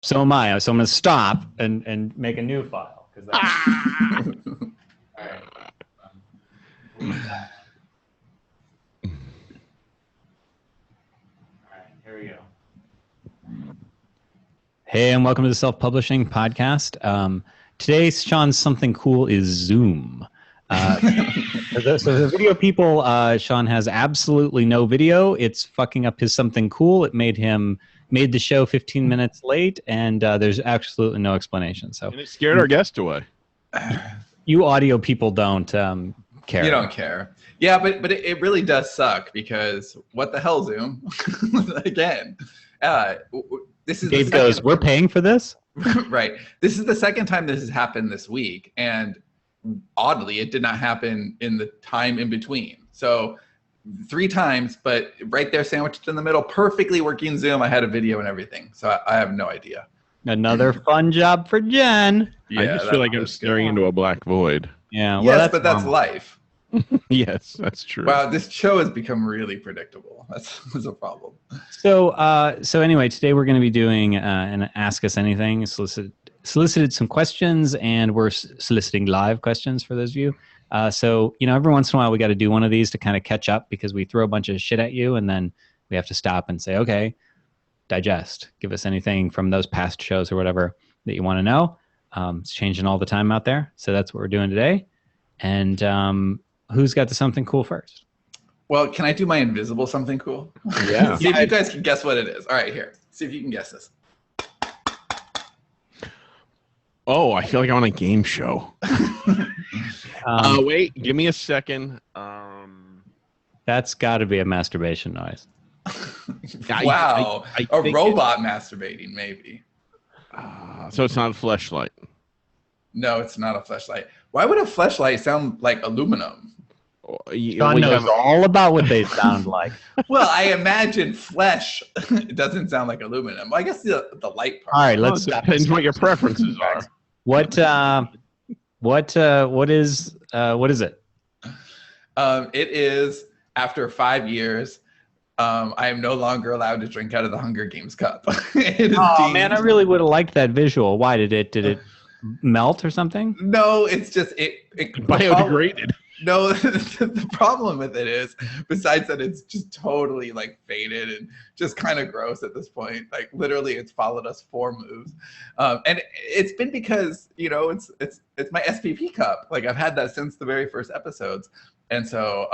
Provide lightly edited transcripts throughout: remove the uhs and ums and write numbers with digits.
So am I. So I'm going to stop and make a new file. All right. All right, here we go. Hey, and welcome to the Self-Publishing Podcast. Today, Sean's something cool is Zoom. So the video people, Sean has absolutely no video. It's fucking up his something cool. It made the show 15 minutes late, and there's absolutely no explanation. So and it scared our guest away. You audio people don't care. You don't care. Yeah, but it really does suck because what the hell, Zoom? Again, this is Dave goes, we're paying for this? Right. This is the second time this has happened this week, and oddly, it did not happen in the time in between. So 3 times, but right there sandwiched in the middle, perfectly working Zoom. I had a video and everything, so I have no idea. Another fun job for Jen. Yeah, I just feel like I'm staring into a black void. Yeah. Well, yes, but that's life. Yes, that's true. Wow, this show has become really predictable. That's a problem. So anyway, today we're going to be doing an Ask Us Anything. Solicited some questions, and we're soliciting live questions for those of you. So every once in a while we got to do one of these to kind of catch up because we throw a bunch of shit at you, and then we have to stop and say, okay, digest. Give us anything from those past shows or whatever that you want to know. It's changing all the time out there, so that's what we're doing today. And who's got the something cool first? Well, can I do my invisible something cool? Yeah. See if you guys can guess what it is. All right, here. See if you can guess this. Oh, I feel like I'm on a game show. Wait, give me a second. That's got to be a masturbation noise. Wow. I a think robot masturbating, maybe. So it's not a fleshlight. No, it's not a fleshlight. Why would a fleshlight sound like aluminum? Sean knows all about what they sound like. Well, I imagine flesh. It doesn't sound like aluminum. I guess the light part. All right, let's stop. Depends what your preferences are. What is it? It is after 5 years. I am no longer allowed to drink out of the Hunger Games cup. Man, I really would have liked that visual. Why did it melt or something? No, it's just it biodegraded. No, the problem with it is, besides that, it's just totally like faded and just kind of gross at this point. Like literally, it's followed us 4 moves, and it's been because it's my SPP cup. Like I've had that since the very first episodes, and so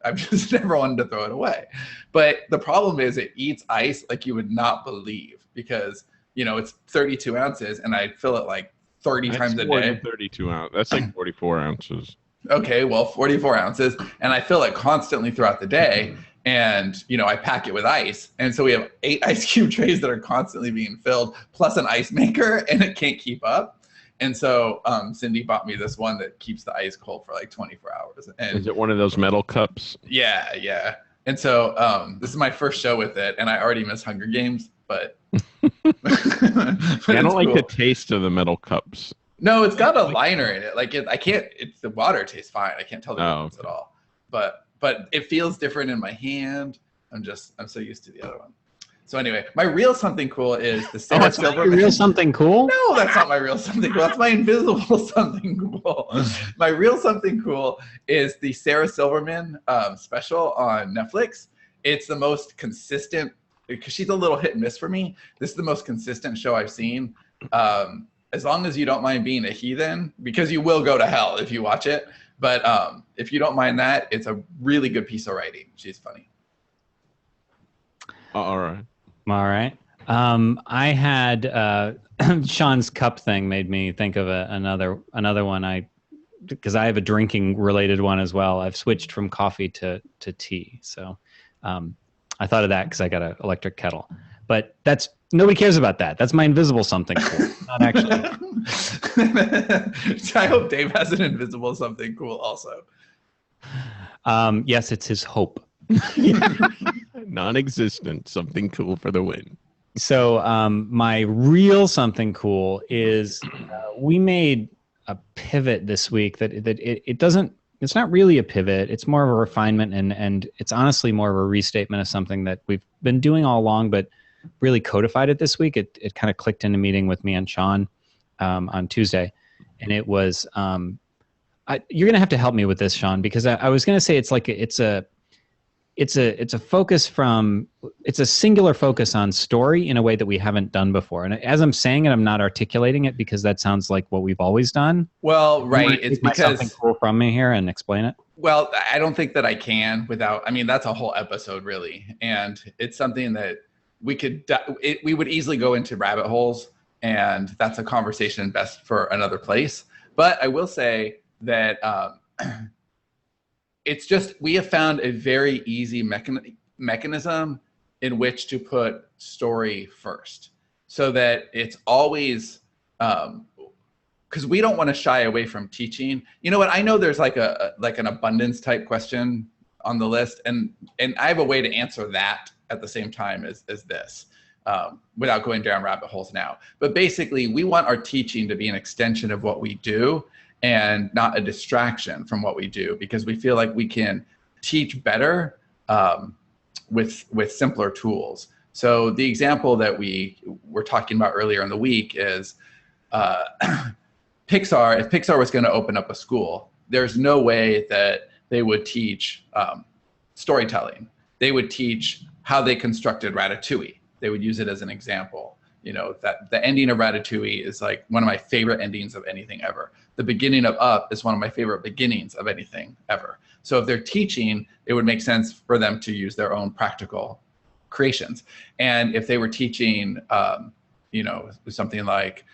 I've just never wanted to throw it away. But the problem is, it eats ice like you would not believe because it's 32 ounces, and I fill it like 30 times a day. 32 ounces. That's like 44 ounces. Okay, well, 44 ounces, and I fill it constantly throughout the day, and I pack it with ice, and so we have 8 ice cube trays that are constantly being filled, plus an ice maker, and it can't keep up. And so Cindy bought me this one that keeps the ice cold for like 24 hours. And is it one of those metal cups? Yeah. And so this is my first show with it, and I already miss Hunger Games, but I don't like the taste of the metal cups. No, it's got a liner in it. Like the water tastes fine. I can't tell the difference at all. But it feels different in my hand. I'm so used to the other one. So anyway, my real something cool is the Sarah Silverman. Real something cool? No, that's not my real something cool. That's my invisible something cool. My real something cool is the Sarah Silverman special on Netflix. It's the most consistent because she's a little hit and miss for me. This is the most consistent show I've seen. As long as you don't mind being a heathen, because you will go to hell if you watch it. But if you don't mind that, it's a really good piece of writing. She's funny. All right. I had Sean's cup thing made me think of another one. Because I have a drinking related one as well. I've switched from coffee to tea. So I thought of that because I got an electric kettle. But nobody cares about that. That's my invisible something cool. Not actually. I hope Dave has an invisible something cool also. Yes, it's his hope. Non-existent something cool for the win. So my real something cool is we made a pivot this week that it doesn't. It's not really a pivot. It's more of a refinement, and it's honestly more of a restatement of something that we've been doing all along, but really codified it this week. It kind of clicked in a meeting with me and Sean on Tuesday, and it was you're gonna have to help me with this, Sean, because I was gonna say it's a focus it's a singular focus on story in a way that we haven't done before. And as I'm saying it, I'm not articulating it because that sounds like what we've always done. Well, right. It's because something cool from me here and explain it. Well, I don't think that I can without, I mean, that's a whole episode really. And it's something that we would easily go into rabbit holes, and that's a conversation best for another place. But I will say that, it's just, we have found a very easy mechanism in which to put story first, so that it's always, because we don't want to shy away from teaching. You know what? I know there's like an abundance type question on the list, and I have a way to answer that at the same time as this, without going down rabbit holes now. But basically, we want our teaching to be an extension of what we do, and not a distraction from what we do, because we feel like we can teach better with simpler tools. So the example that we were talking about earlier in the week is Pixar. If Pixar was going to open up a school, there's no way that they would teach storytelling. They would teach how they constructed Ratatouille. They would use it as an example. You know, that the ending of Ratatouille is like one of my favorite endings of anything ever. The beginning of Up is one of my favorite beginnings of anything ever. So if they're teaching, it would make sense for them to use their own practical creations. And if they were teaching, you know, something like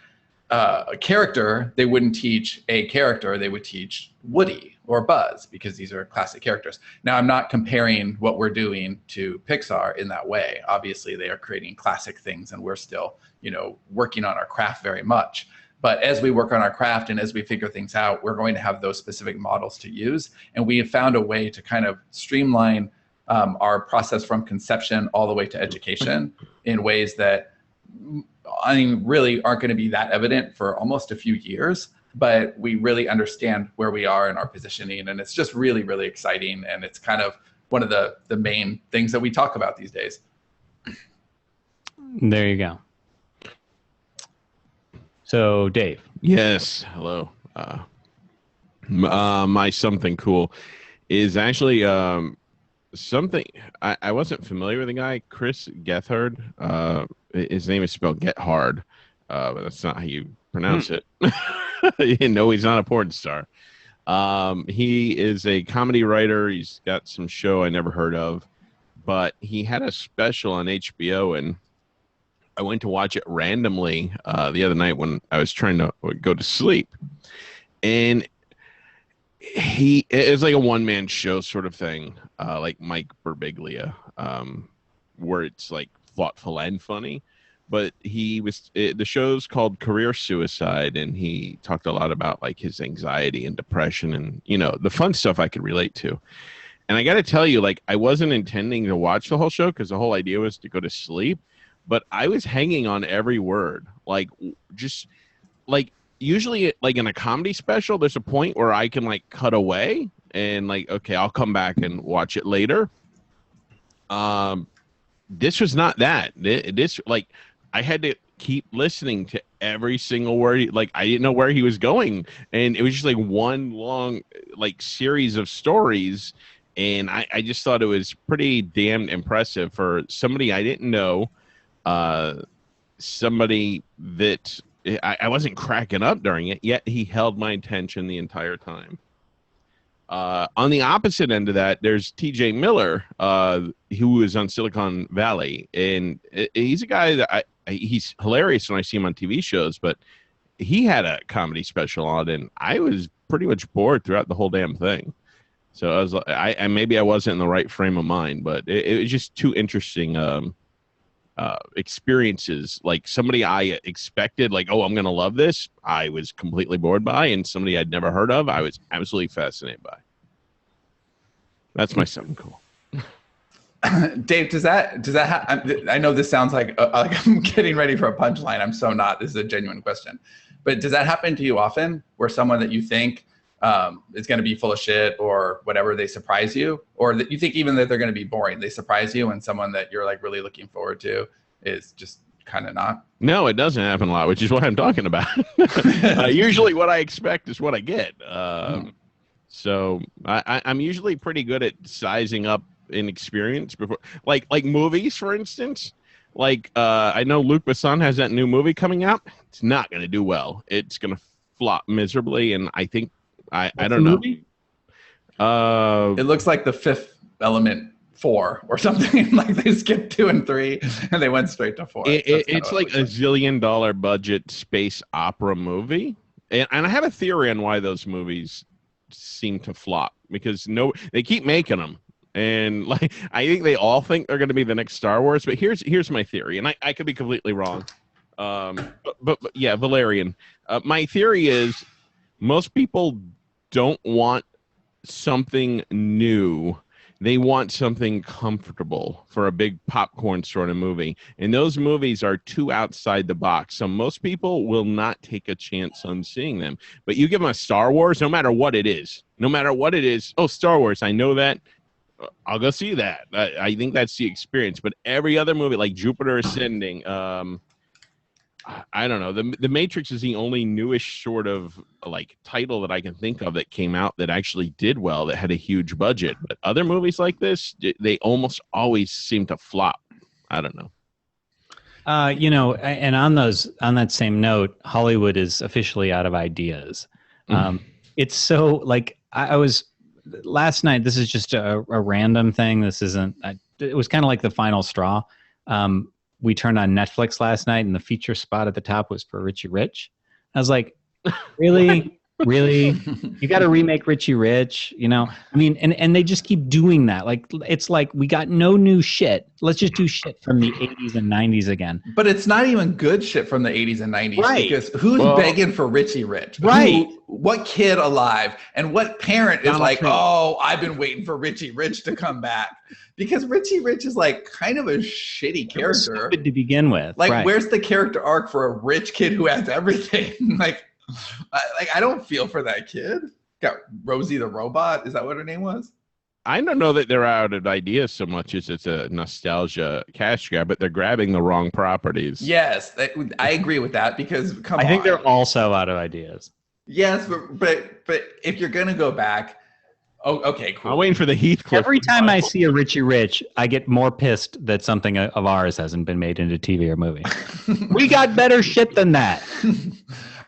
a character, they wouldn't teach a character, they would teach Woody or Buzz, because these are classic characters. Now, I'm not comparing what we're doing to Pixar in that way. Obviously, they are creating classic things, and we're still, you know, working on our craft very much. But as we work on our craft and as we figure things out, we're going to have those specific models to use. And we have found a way to kind of streamline our process from conception all the way to education in ways that, I mean, really aren't going to be that evident for almost a few years, but we really understand where we are in our positioning. And it's just really, really exciting. And it's kind of one of the main things that we talk about these days. There you go. So Dave. Yes. Hello. My something cool is actually something I wasn't familiar with the guy, Chris Gethard. His name is spelled Get Hard, but that's not how you pronounce it. No, he's not a porn star. He is a comedy writer. He's got some show I never heard of, but he had a special on HBO, and I went to watch it randomly the other night when I was trying to go to sleep. And it's like a one-man show sort of thing, like Mike Birbiglia, where it's like thoughtful and funny. But the show's called Career Suicide, and he talked a lot about like his anxiety and depression and, you know, the fun stuff I could relate to. And I got to tell you, like, I wasn't intending to watch the whole show because the whole idea was to go to sleep. But I was hanging on every word, like, just like usually like in a comedy special, there's a point where I can like cut away and like, okay, I'll come back and watch it later. This was not that. This like I had to keep listening to every single word. Like I didn't know where he was going, and it was just like one long like series of stories. And I just thought it was pretty damn impressive for somebody I didn't know. Somebody that I wasn't cracking up during it, yet he held my attention the entire time. On the opposite end of that, there's TJ Miller, who is on Silicon Valley, and he's a guy that he's hilarious when I see him on TV shows, but he had a comedy special on, and I was pretty much bored throughout the whole damn thing. So I was maybe I wasn't in the right frame of mind, but it was just too interesting experiences. Like somebody I expected, like, oh, I'm gonna love this, I was completely bored by, and somebody I'd never heard of, I was absolutely fascinated by. That's my something cool. Dave, does that I know this sounds like I'm getting ready for a punchline. I'm so not. This is a genuine question, but does that happen to you often, where someone that you think is going to be full of shit or whatever, they surprise you, or that you think even that they're going to be boring, they surprise you, and someone that you're like really looking forward to is just kind of not. No, it doesn't happen a lot, which is what I'm talking about. Usually what I expect is what I get. So I'm usually pretty good at sizing up an experience before, like movies, for instance. Like I know Luc Besson has that new movie coming out. It's not going to do well. It's going to flop miserably, and I think I don't know. It looks like The Fifth Element 4 or something. Like they skipped 2 and 3 and they went straight to 4. It's like a $1 zillion budget space opera movie, and I have a theory on why those movies seem to flop, because they keep making them, and like I think they all think they're going to be the next Star Wars. But here's my theory, and I could be completely wrong. But yeah, Valerian. My theory is most people don't want something new. They want something comfortable for a big popcorn sort of movie. And those movies are too outside the box. So most people will not take a chance on seeing them. But you give them a Star Wars, no matter what it is. Oh, Star Wars, I know that. I'll go see that. I think that's the experience. But every other movie, like Jupiter Ascending, I don't know. The Matrix is the only newish sort of like title that I can think of that came out that actually did well, that had a huge budget. But other movies like this, they almost always seem to flop. I don't know. And on that same note, Hollywood is officially out of ideas. It's so like I was last night. This is just a random thing. This isn't. It was kind of like the final straw. We turned on Netflix last night, and the feature spot at the top was for Richie Rich. I was like, really? Really? You got to remake Richie Rich? I mean, and they just keep doing that. Like, it's like, we got no new shit. Let's just do shit from the 80s and 90s again. But it's not even good shit from the 80s and 90s. Right. Because who's begging for Richie Rich? Right. What kid alive? And what parent is Donald like, Trump. oh, I've been waiting for Richie Rich to come back? Because Richie Rich is like kind of a shitty character. Stupid to begin with. Like, right. Where's the character arc for a rich kid who has everything? I don't feel for that kid. Got Rosie the Robot. Is that what her name was? I don't know that they're out of ideas so much as it's a nostalgia cash grab, but they're grabbing the wrong properties. Yes, I agree with that, because I think they're also out of ideas. Yes, but if you're gonna go back, okay, cool. I'm waiting for the Heathcliff. Every time I see a Richie Rich, I get more pissed that something of ours hasn't been made into TV or movie. We got better shit than that.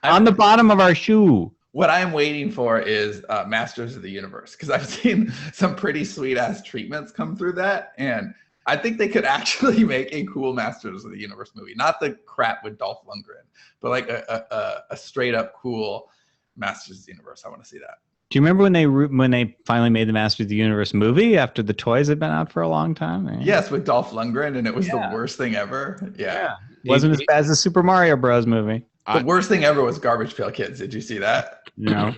On the bottom of our shoe. What I'm waiting for is Masters of the Universe, because I've seen some pretty sweet ass treatments come through that, and I think they could actually make a cool Masters of the Universe movie. Not the crap with Dolph Lundgren, but like a straight up cool Masters of the Universe. I want to see that. Do you remember when they finally made the Masters of the Universe movie after the toys had been out for a long time? Yes, with Dolph Lundgren, and it was the worst thing ever. Yeah. Wasn't as bad as the Super Mario Bros. Movie. The worst thing ever was Garbage Pail Kids. Did you see that? No.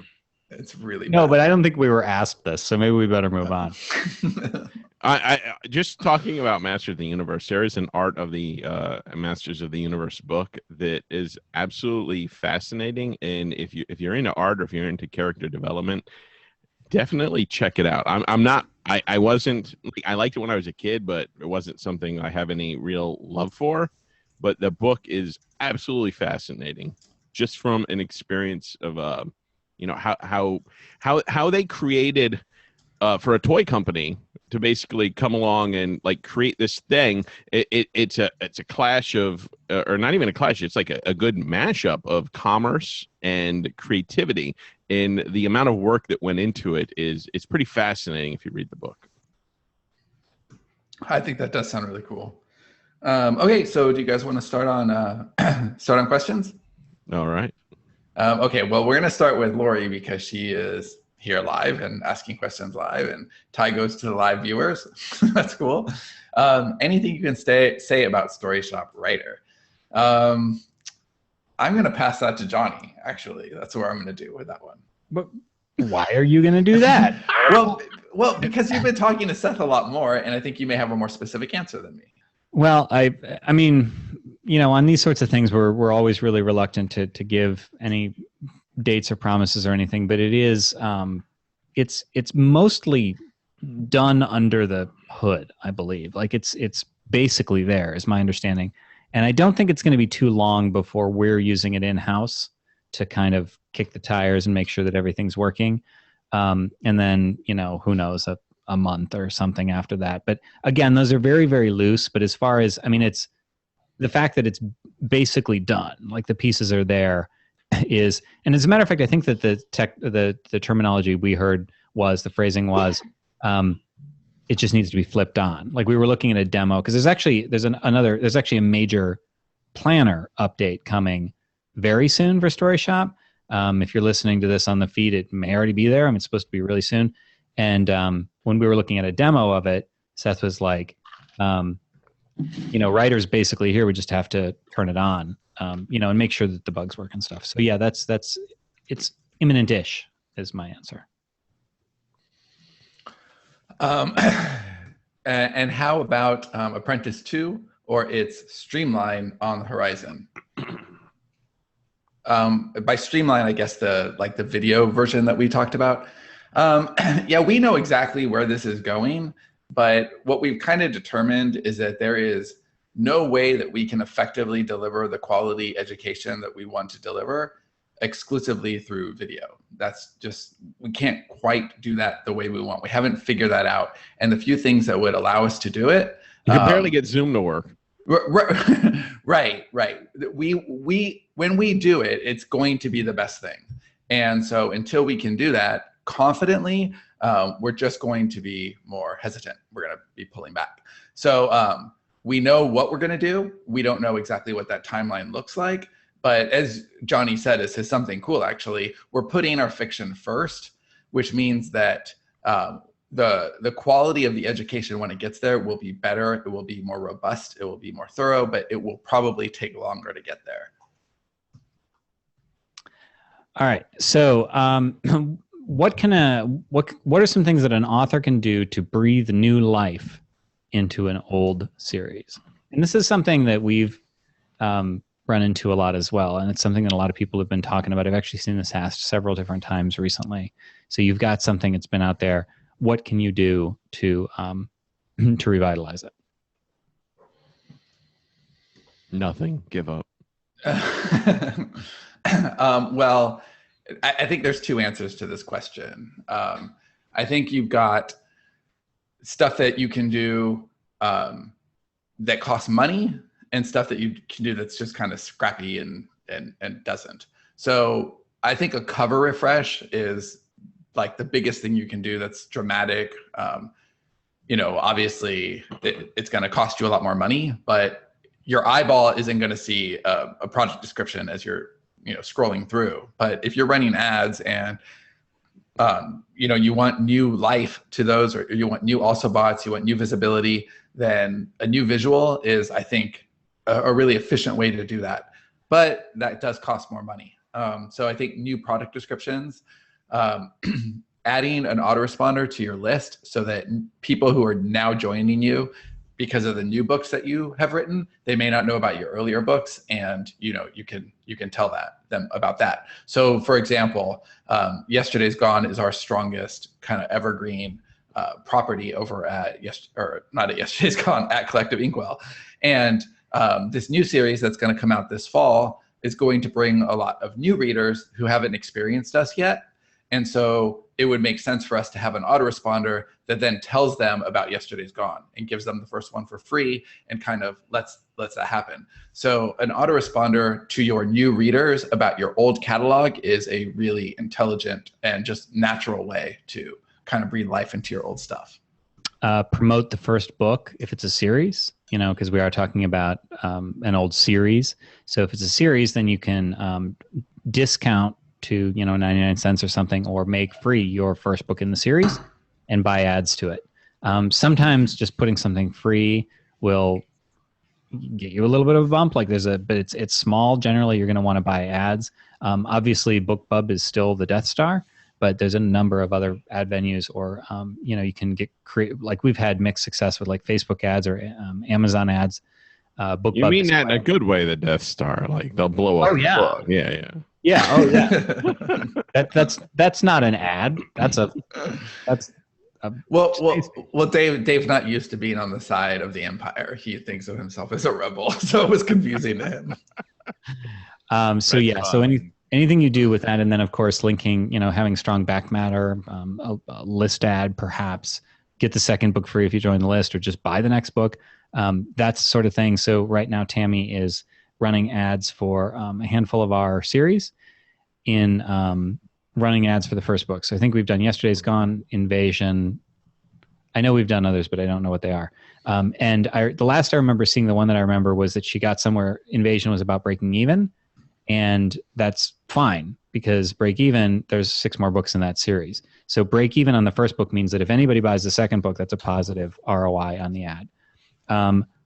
It's really no, bad. but I don't think we were asked this, so maybe we better move on. I just talking about Masters of the Universe. There is an Art of the Masters of the Universe book that is absolutely fascinating, and if you're into art or if you're into character development, definitely check it out. I wasn't. I liked it when I was a kid, but it wasn't something I have any real love for. But the book is absolutely fascinating, just from an experience of how they created for a toy company to basically come along and like create this thing. It's a clash of, or not even a clash. It's like a good mashup of commerce and creativity, and the amount of work that went into it it's pretty fascinating if you read the book. I think that does sound really cool. Okay, so do you guys want to start on questions? All right. Okay, well, we're going to start with Lori because she is here live and asking questions live, and Ty goes to the live viewers. That's cool. Anything you can say about StoryShop Writer? I'm going to pass that to Johnny, actually. That's what I'm going to do with that one. But why are you going to do that? Well, because you've been talking to Seth a lot more, and I think you may have a more specific answer than me. Well, I mean, on these sorts of things, we're always really reluctant to give any dates or promises or anything, but it is, it's mostly done under the hood, I believe. Like it's basically there, is my understanding. And I don't think it's going to be too long before we're using it in-house to kind of kick the tires and make sure that everything's working. And then, who knows, a month or something after that. But again, those are very, very loose. But as far as, it's the fact that it's basically done, like the pieces are there is, and as a matter of fact, I think that the terminology we heard was, the phrasing was, it just needs to be flipped on. Like we were looking at a demo because there's actually a major planner update coming very soon for StoryShop. If you're listening to this on the feed, it may already be there. It's supposed to be really soon. And when we were looking at a demo of it, Seth was like, writers basically here, we just have to turn it on, and make sure that the bugs work and stuff. So yeah, it's imminent-ish is my answer. And how about Apprentice 2 or its Streamline on the horizon? By Streamline, I guess the video version that we talked about. Yeah, we know exactly where this is going, but what we've kind of determined is that there is no way that we can effectively deliver the quality education that we want to deliver exclusively through video. That's just, we can't quite do that the way we want. We haven't figured that out. And the few things that would allow us to do it. You can barely get Zoom to work. Right. When we do it, it's going to be the best thing. And so until we can do that confidently, we're just going to be more hesitant. We're going to be pulling back. So we know what we're going to do. We don't know exactly what that timeline looks like. But as Johnny said, this is something cool, actually. We're putting our fiction first, which means that the quality of the education when it gets there will be better. It will be more robust. It will be more thorough, but it will probably take longer to get there. All right. So what are some things that an author can do to breathe new life into an old series? And this is something that we've run into a lot as well. And it's something that a lot of people have been talking about. I've actually seen this asked several different times recently. So you've got something that's been out there. What can you do to revitalize it? Nothing. Give up. Well, I think there's two answers to this question. I think you've got stuff that you can do that costs money, and stuff that you can do that's just kind of scrappy and doesn't. So I think a cover refresh is like the biggest thing you can do that's dramatic. Obviously it's going to cost you a lot more money, but your eyeball isn't going to see a project description as you're scrolling through. But if you're running ads and you want new life to those, or you want new also bots, you want new visibility, then a new visual is, I think, a really efficient way to do that. But that does cost more money. So I think new product descriptions, adding an autoresponder to your list so that people who are now joining you because of the new books that you have written, they may not know about your earlier books, and you can tell them about that. So for example, Yesterday's Gone is our strongest kind of evergreen property over at not at Yesterday's Gone, at Collective Inkwell. And this new series that's going to come out this fall is going to bring a lot of new readers who haven't experienced us yet. And so it would make sense for us to have an autoresponder that then tells them about Yesterday's Gone and gives them the first one for free and kind of lets that happen. So an autoresponder to your new readers about your old catalog is a really intelligent and just natural way to kind of breathe life into your old stuff. Promote the first book if it's a series, because we are talking about an old series. So if it's a series, then you can discount to 99 cents or something, or make free your first book in the series and buy ads to it. Sometimes just putting something free will get you a little bit of a bump. But it's small. Generally, you're going to want to buy ads. Obviously, BookBub is still the Death Star, but there's a number of other ad venues, or you can like we've had mixed success with like Facebook ads or Amazon ads. BookBub, you mean that in a good way, the Death Star, like they'll blow up. Oh yeah, book. Yeah. Yeah. Oh yeah. That's not an ad. That's Well, Dave's not used to being on the side of the Empire. He thinks of himself as a rebel, so it was confusing to him. So anything you do with that, and then of course linking, having strong back matter, a list ad, perhaps get the second book free if you join the list, or just buy the next book. That's the sort of thing. So right now, Tammy is running ads for a handful of our series in running ads for the first book. So I think we've done Yesterday's Gone, Invasion. I know we've done others, but I don't know what they are. And the last I remember seeing, the one that I remember was that she got somewhere, Invasion was about breaking even. And that's fine, because break even, there's 6 more books in that series. So break even on the first book means that if anybody buys the second book, that's a positive ROI on the ad.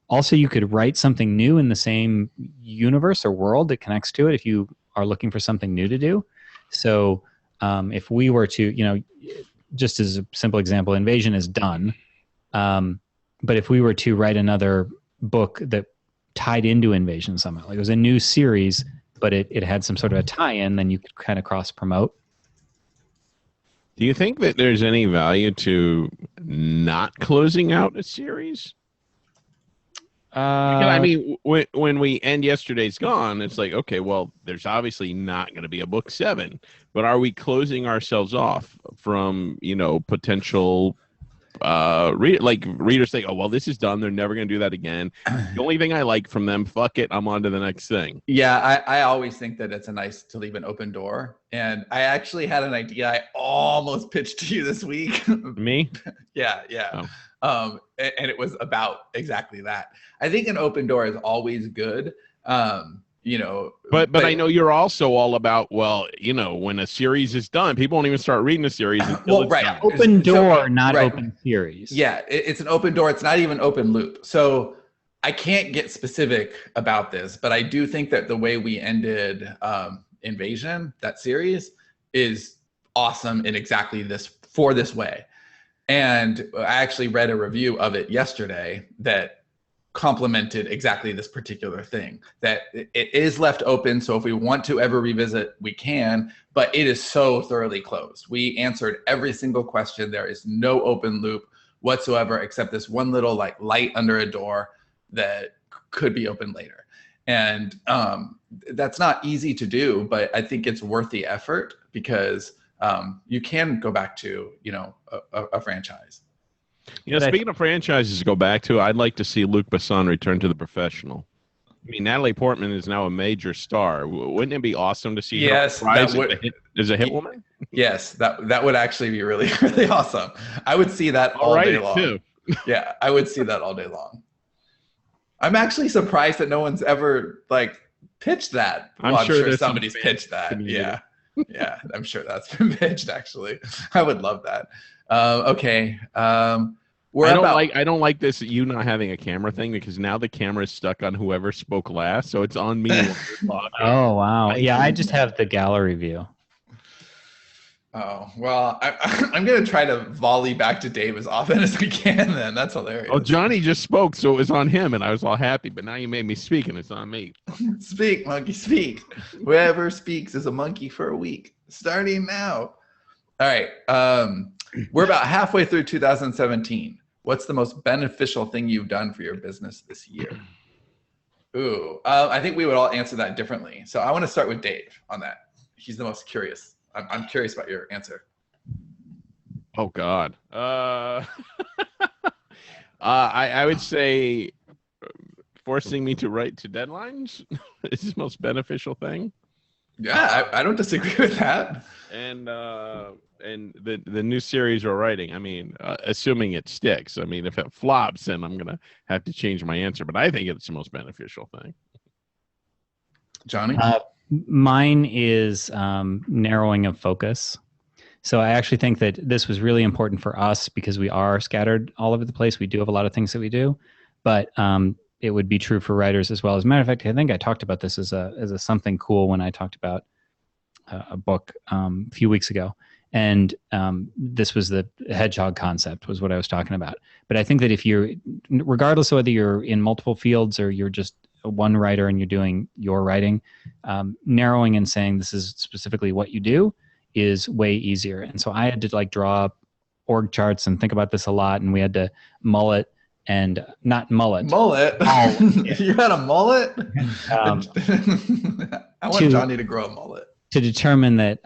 Also, you could write something new in the same universe or world that connects to it if you are looking for something new to do. So if we were to, just as a simple example, Invasion is done. But if we were to write another book that tied into Invasion somehow, like it was a new series, but it had some sort of a tie-in, then you could kind of cross-promote. Do you think that there's any value to not closing out a series? Because, I mean, when we end Yesterday's Gone, it's like, okay, well, there's obviously not going to be a book 7, but are we closing ourselves off from, potential readers say, oh, well, this is done, they're never going to do that again. The only thing I like from them, fuck it, I'm on to the next thing. Yeah, I always think that it's nice to leave an open door. And I actually had an idea I almost pitched to you this week. Me? Yeah. Oh. And it was about exactly that. I think an open door is always good. But I know you're also all about, well, when a series is done, people won't even start reading the series until it's done. Open door, not open series. Yeah, it's an open door. It's not even open loop. So I can't get specific about this, but I do think that the way we ended Invasion, that series, is awesome in exactly this way. And I actually read a review of it yesterday that complimented exactly this particular thing, that it is left open. So if we want to ever revisit, we can, but it is so thoroughly closed. We answered every single question. There is no open loop whatsoever, except this one little light under a door that could be open later. And that's not easy to do, but I think it's worth the effort, because you can go back to, a franchise. Speaking of franchises to go back to, I'd like to see Luc Besson return to The Professional. I mean, Natalie Portman is now a major star. Wouldn't it be awesome to see her rise as a hit woman? Yes, that would actually be really, really awesome. I would see that all day long. Too. Yeah, I would see that all day long. I'm actually surprised that no one's ever pitched that. I'm sure somebody's pitched that. Yeah. Yeah, I'm sure that's been pitched, actually. I would love that. Okay. I don't like this you not having a camera thing, because now the camera is stuck on whoever spoke last, so it's on me. Oh, wow. Yeah, I just have the gallery view. Oh, well, I'm going to try to volley back to Dave as often as we can then. That's hilarious. Oh, Johnny just spoke, so it was on him, and I was all happy, but now you made me speak, and it's on me. Speak, monkey, speak. Whoever speaks is a monkey for a week. Starting now. All right. We're about halfway through 2017. What's the most beneficial thing you've done for your business this year? Ooh, I think we would all answer that differently. So I want to start with Dave on that. He's the most curious. I'm curious about your answer. Oh, God. I would say forcing me to write to deadlines is the most beneficial thing. Yeah, I don't disagree with that. And the new series we're writing, I mean, assuming it sticks. I mean, if it flops, then I'm going to have to change my answer. But I think it's the most beneficial thing. Johnny? Mine is narrowing of focus. So I actually think that this was really important for us because we are scattered all over the place. We do have a lot of things that we do, but it would be true for writers as well. As a matter of fact, I think I talked about this as a something cool when I talked about a book a few weeks ago. And this was the hedgehog concept was what I was talking about. But I think that if you're, regardless of whether you're in multiple fields or you're just one writer and you're doing your writing, narrowing and saying this is specifically what you do is way easier. And so I had to draw org charts and think about this a lot, and we had to mullet and not mullet. Mullet? You had a mullet? I want Johnny to grow a mullet. To determine that,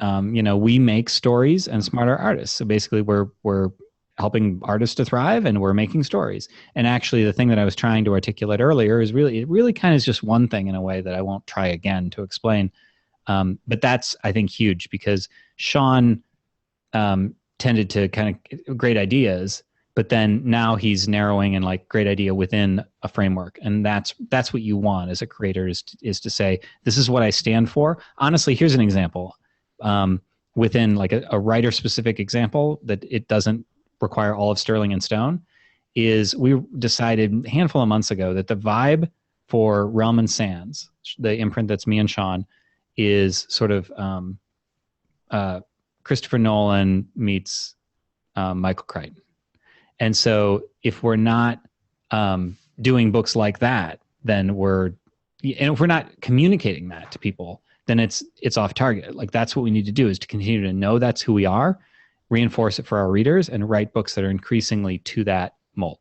we make stories and smarter artists. So basically we're helping artists to thrive, and we're making stories. And actually the thing that I was trying to articulate earlier is it really kind of is just one thing in a way that I won't try again to explain. But that's, I think, huge, because Sean tended to kind of great ideas, but then now he's narrowing and like great idea within a framework. And that's what you want as a creator, is to say, this is what I stand for. Honestly, here's an example. Within like a writer specific example that it doesn't require all of Sterling and Stone, is we decided a handful of months ago that the vibe for Realm and Sands, the imprint that's me and Sean, is sort of Christopher Nolan meets Michael Crichton. And so if we're not doing books like that, then if we're not communicating that to people, then it's off target. Like, that's what we need to do, is to continue to know that's who we are, reinforce it for our readers, and write books that are increasingly to that mold.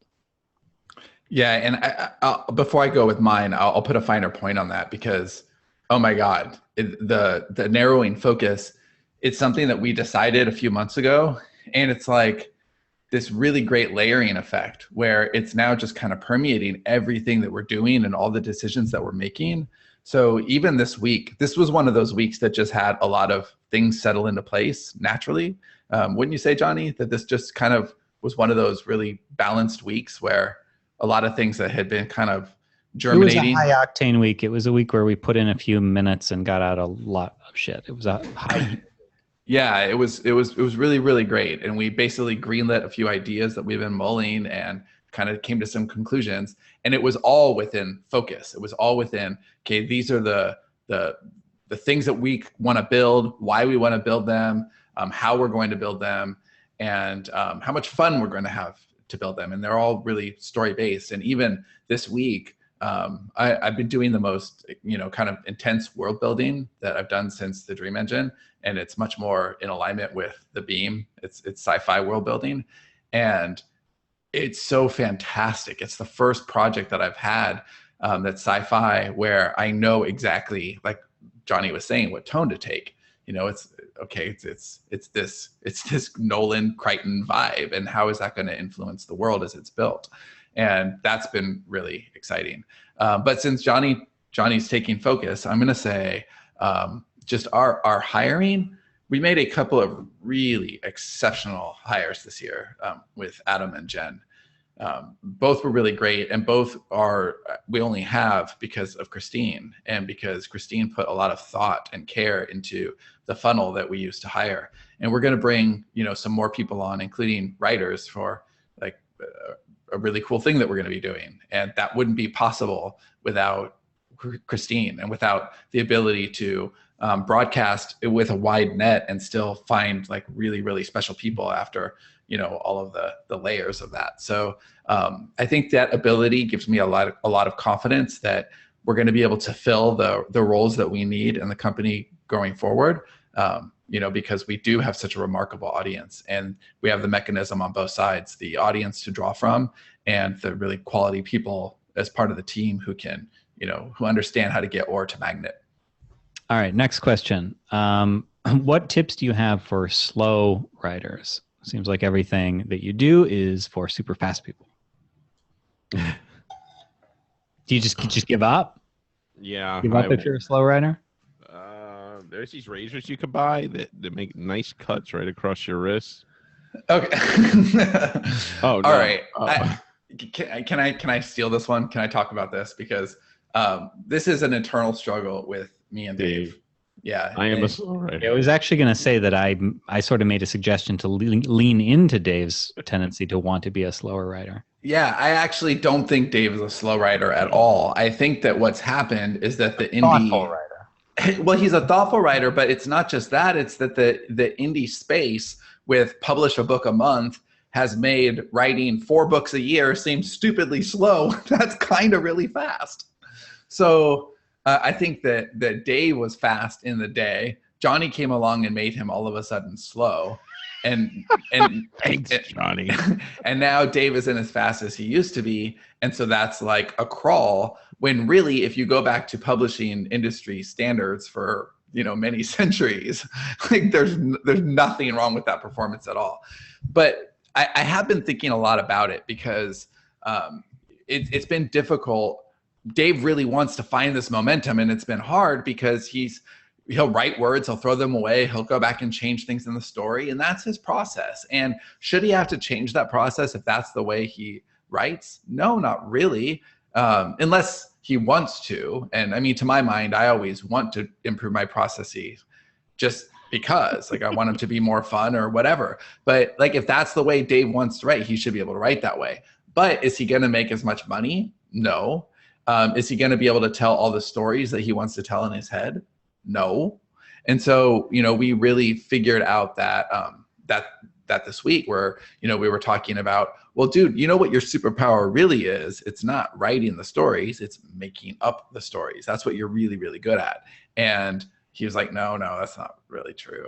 Yeah, and before I go with mine, I'll put a finer point on that, because, oh my God, the narrowing focus, it's something that we decided a few months ago, and it's like this really great layering effect where it's now just kind of permeating everything that we're doing and all the decisions that we're making. So even this week, this was one of those weeks that just had a lot of things settle into place naturally. Wouldn't you say, Johnny, that this just kind of was one of those really balanced weeks where a lot of things that had been kind of germinating? It was a high octane week. It was a week where we put in a few minutes and got out a lot of shit. It was a high. Yeah, it was really, really great. And we basically greenlit a few ideas that we've been mulling and kind of came to some conclusions. And it was all within focus. It was all within, okay, these are the things that we want to build, why we want to build them, how we're going to build them, and how much fun we're going to have to build them. And they're all really story-based. And even this week, I've been doing the most, kind of intense world building that I've done since the Dream Engine. And it's much more in alignment with the Beam. It's sci-fi world building. And it's so fantastic. It's the first project that I've had that's sci-fi where I know exactly, like Johnny was saying, what tone to take. It's okay. It's this Nolan Crichton vibe, and how is that going to influence the world as it's built? And that's been really exciting. But since Johnny's taking focus, I'm going to say just our hiring. We made a couple of really exceptional hires this year with Adam and Jen. Both were really great, and both we only have because of Christine, and because Christine put a lot of thought and care into the funnel that we used to hire. And we're going to bring some more people on, including writers, for like a really cool thing that we're going to be doing. And that wouldn't be possible without Christine, and without the ability to broadcast with a wide net and still find like really, really special people after all of the layers of that. So I think that ability gives me a lot of confidence that we're going to be able to fill the roles that we need in the company going forward. Because we do have such a remarkable audience, and we have the mechanism on both sides, the audience to draw from, and the really quality people as part of the team who can, who understand how to get ore to magnet. All right, next question. What tips do you have for slow writers? Seems like everything that you do is for super fast people. Do you just give up? Yeah. Give up if you're a slow writer? There's these razors you can buy that make nice cuts right across your wrists. Okay. Oh, no. All right. Can I steal this one? Can I talk about this? Because this is an internal struggle with me and Dave. Yeah. I am a slow writer. I was actually going to say that I sort of made a suggestion to lean into Dave's tendency to want to be a slower writer. Yeah, I actually don't think Dave is a slow writer at all. I think that what's happened is that the Thoughtful writer. Well, he's a thoughtful writer, but it's not just that. It's that the indie space with publish a book a month has made writing 4 books a year seem stupidly slow. That's kind of really fast. So I think that Dave was fast in the day. Johnny came along and made him all of a sudden slow. and Thanks, Johnny. and now Dave isn't as fast as he used to be, and so that's like a crawl, when really if you go back to publishing industry standards for many centuries, like there's nothing wrong with that performance at all. But I have been thinking a lot about it because it's been difficult. Dave really wants to find this momentum, and it's been hard because he'll write words, he'll throw them away, he'll go back and change things in the story, and that's his process. And should he have to change that process if that's the way he writes? No, not really, unless he wants to. And I mean, to my mind, I always want to improve my processes just because, like, I want them to be more fun or whatever. But like, if that's the way Dave wants to write, he should be able to write that way. But is he going to make as much money? No. Is he going to be able to tell all the stories that he wants to tell in his head? No. And so, we really figured out that that this week where, we were talking about, well, dude, you know what your superpower really is? It's not writing the stories, it's making up the stories. That's what you're really, really good at. And he was like, no, that's not really true.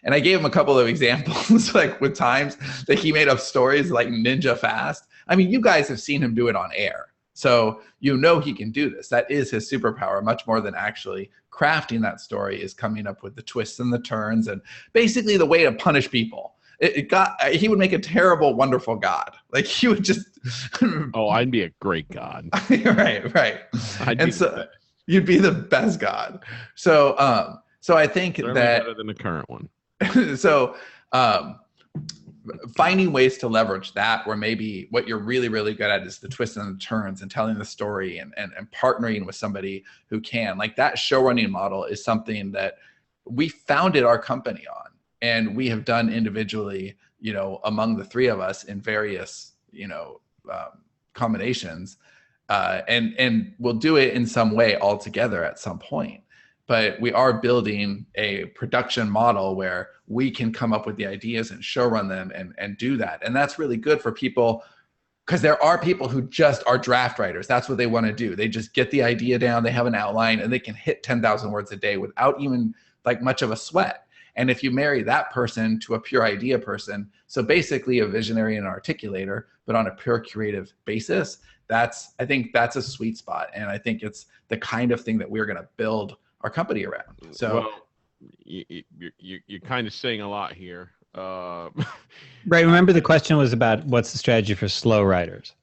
And I gave him a couple of examples, like with times that he made up stories like ninja fast. I mean, you guys have seen him do it on air. So he can do this. That is his superpower, much more than actually crafting that story, is coming up with the twists and the turns and basically the way to punish people. He would make a terrible, wonderful God. Like, he would just. Oh, I'd be a great God. Right. You'd be the best God. So I think certainly that better than the current one. So finding ways to leverage that, where maybe what you're really, really good at is the twists and the turns and telling the story and partnering with somebody who can. Like, that show running model is something that we founded our company on, and we have done individually, among the three of us in various, combinations, and we'll do it in some way all together at some point. But we are building a production model where we can come up with the ideas and show run them and do that. And that's really good for people, because there are people who just are draft writers. That's what they want to do. They just get the idea down, they have an outline, and they can hit 10,000 words a day without even like much of a sweat. And if you marry that person to a pure idea person, so basically a visionary and an articulator, but on a pure creative basis, I think that's a sweet spot. And I think it's the kind of thing that we're going to build our company around. So, well, you're kind of saying a lot here. Right. Remember, the question was about what's the strategy for slow writers.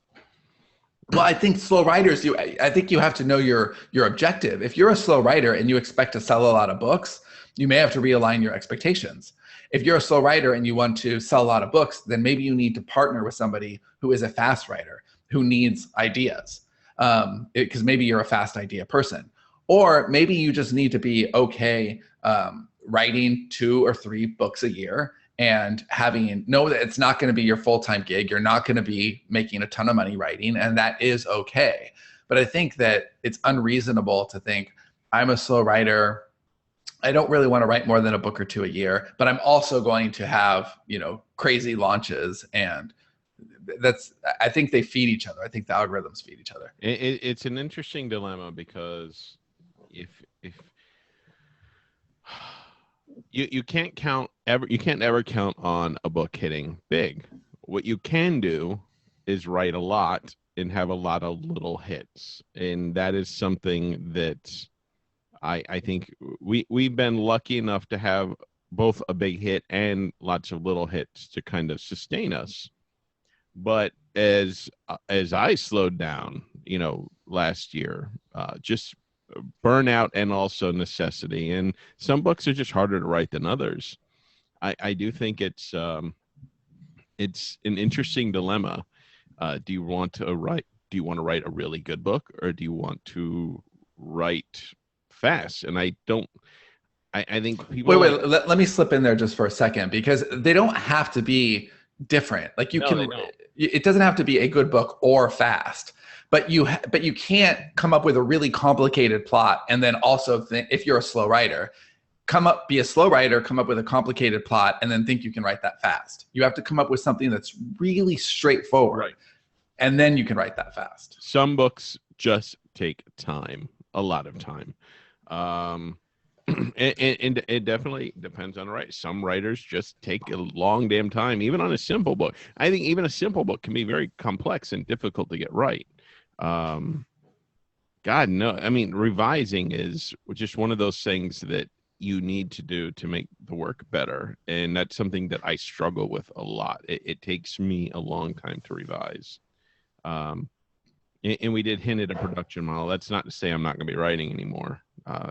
Well, I think slow writers, I think you have to know your objective. If you're a slow writer and you expect to sell a lot of books, you may have to realign your expectations. If you're a slow writer and you want to sell a lot of books, then maybe you need to partner with somebody who is a fast writer, who needs ideas, because maybe you're a fast idea person. Or maybe you just need to be okay writing 2 or 3 books a year and know that it's not going to be your full-time gig. You're not going to be making a ton of money writing, and that is okay. But I think that it's unreasonable to think, I'm a slow writer, I don't really want to write more than a book or 2 a year, but I'm also going to have, crazy launches. And I think they feed each other. I think the algorithms feed each other. It's an interesting dilemma, because if you can't ever count on a book hitting big. What you can do is write a lot and have a lot of little hits, and that is something that I think we've been lucky enough to have both a big hit and lots of little hits to kind of sustain us. But as I slowed down, last year, just burnout and also necessity, and some books are just harder to write than others. I do think it's an interesting dilemma. Do you want to write a really good book, or do you want to write fast? And I think people wait, let me slip in there just for a second, because they don't have to be different. Like, it doesn't have to be a good book or fast, but you can't come up with a really complicated plot and then also think, if you're a slow writer, be a slow writer, come up with a complicated plot, and then think you can write that fast. You have to come up with something that's really straightforward, right, and then you can write that fast. Some books just take time, a lot of time. And it definitely depends on the writer. Some writers just take a long damn time, even on a simple book. I think even a simple book can be very complex and difficult to get right. God, no. I mean, revising is just one of those things that you need to do to make the work better. And that's something that I struggle with a lot. It takes me a long time to revise. And we did hint at a production model. That's not to say I'm not going to be writing anymore.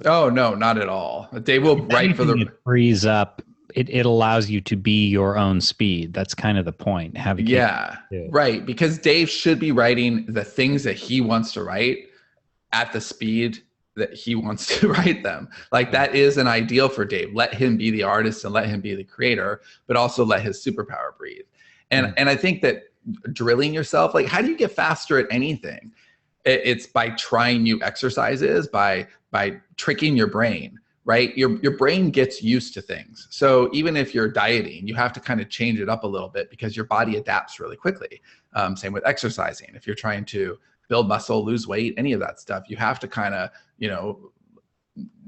Oh, no, not at all. They will write for the... It frees up. It allows you to be your own speed. That's kind of the point. Right. Because Dave should be writing the things that he wants to write at the speed that he wants to write them. Like that is an ideal for Dave. Let him be the artist and let him be the creator, but also let his superpower breathe. And I think that drilling yourself, like how do you get faster at anything? It's by trying new exercises, by tricking your brain, right? Your brain gets used to things. So even if you're dieting, you have to kind of change it up a little bit because your body adapts really quickly. Same with exercising. If you're trying to build muscle, lose weight, any of that stuff, you have to kind of,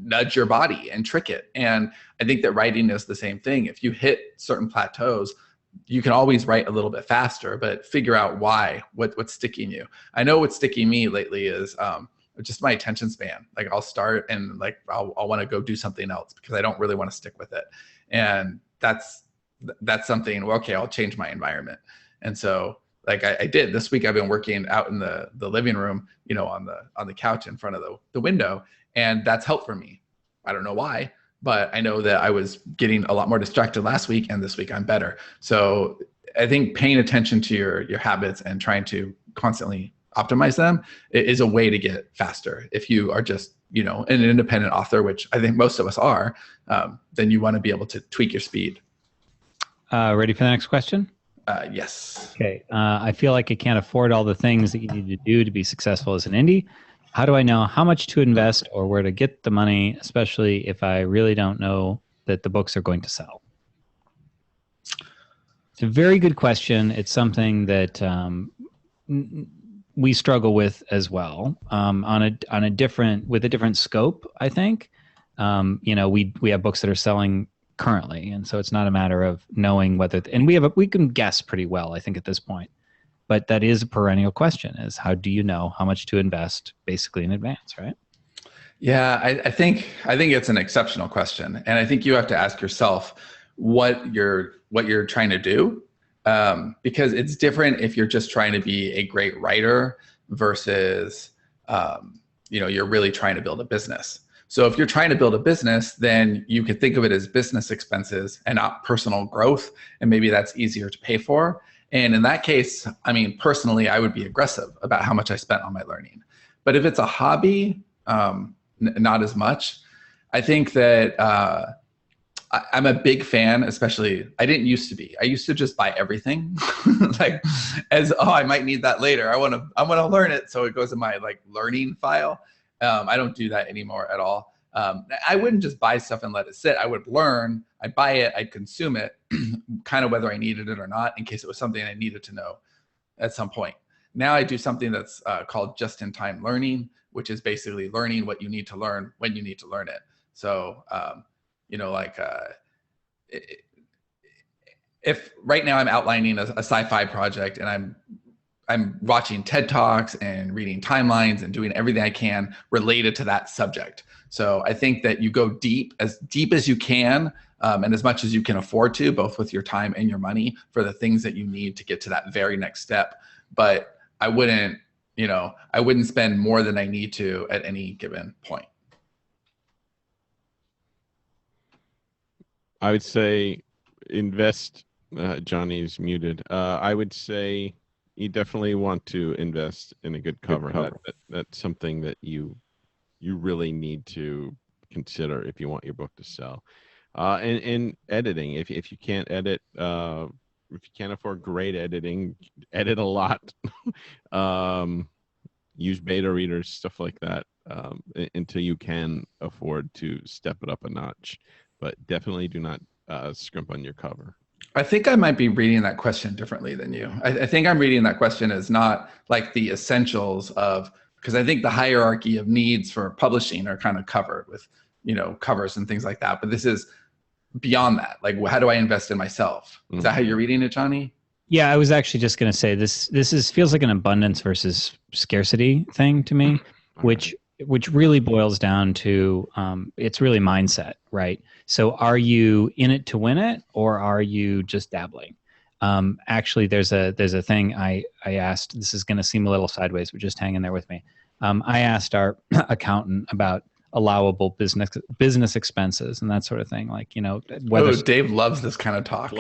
nudge your body and trick it. And I think that writing is the same thing. If you hit certain plateaus, you can always write a little bit faster, but figure out why, what's sticking you. I know what's sticking me lately is just my attention span. Like I'll start and like I'll want to go do something else because I don't really want to stick with it. And that's something, well, okay, I'll change my environment. And so like I did this week, I've been working out in the living room, on the couch in front of the window, and that's helped for me. I don't know why, but I know that I was getting a lot more distracted last week, and this week I'm better. So I think paying attention to your habits and trying to constantly optimize them is a way to get faster. If you are just, an independent author, which I think most of us are, then you want to be able to tweak your speed. Ready for the next question? Yes. Okay. I feel like I can't afford all the things that you need to do to be successful as an indie. How do I know how much to invest or where to get the money, especially if I really don't know that the books are going to sell? It's a very good question. It's something that we struggle with as well, with a different scope, I think. We have books that are selling currently, and so it's not a matter of knowing whether, and we can guess pretty well, I think, at this point. But that is a perennial question: is how do you know how much to invest, basically in advance, right? Yeah, I think it's an exceptional question, and I think you have to ask yourself what you're trying to do, because it's different if you're just trying to be a great writer versus you're really trying to build a business. So if you're trying to build a business, then you could think of it as business expenses and not personal growth, and maybe that's easier to pay for. And in that case, I mean, personally, I would be aggressive about how much I spent on my learning. But if it's a hobby, not as much. I think that I'm a big fan, especially, I didn't used to be. I used to just buy everything, like I might need that later. I want to learn it, so it goes in my learning file. I don't do that anymore at all. I wouldn't just buy stuff and let it sit. I would learn, I'd buy it, I'd consume it, kind of whether I needed it or not, in case it was something I needed to know at some point. Now I do something that's called just-in-time learning, which is basically learning what you need to learn when you need to learn it. So, if right now I'm outlining a sci-fi project and I'm watching TED Talks and reading timelines and doing everything I can related to that subject. So I think that you go deep as you can, and as much as you can afford to, both with your time and your money, for the things that you need to get to that very next step. But I wouldn't spend more than I need to at any given point. I would say invest. Johnny's muted. I would say you definitely want to invest in a good cover. That's something that you really need to consider if you want your book to sell. And editing. If you can't edit, if you can't afford great editing, edit a lot. Use beta readers, stuff like that, until you can afford to step it up a notch. But definitely do not scrimp on your cover. I think I might be reading that question differently than you. I think I'm reading that question as not like the essentials of, because I think the hierarchy of needs for publishing are kind of covered with covers and things like that. But this is beyond that. Like, how do I invest in myself? Is that how you're reading it, Johnny? Yeah, I was actually just going to say this feels like an abundance versus scarcity thing to me, which really boils down to it's really mindset, right? So are you in it to win it, or are you just dabbling? Actually, there's a thing I asked. This is going to seem a little sideways, but just hang in there with me. I asked our accountant about allowable business expenses and that sort of thing, like whether Dave loves this kind of talk.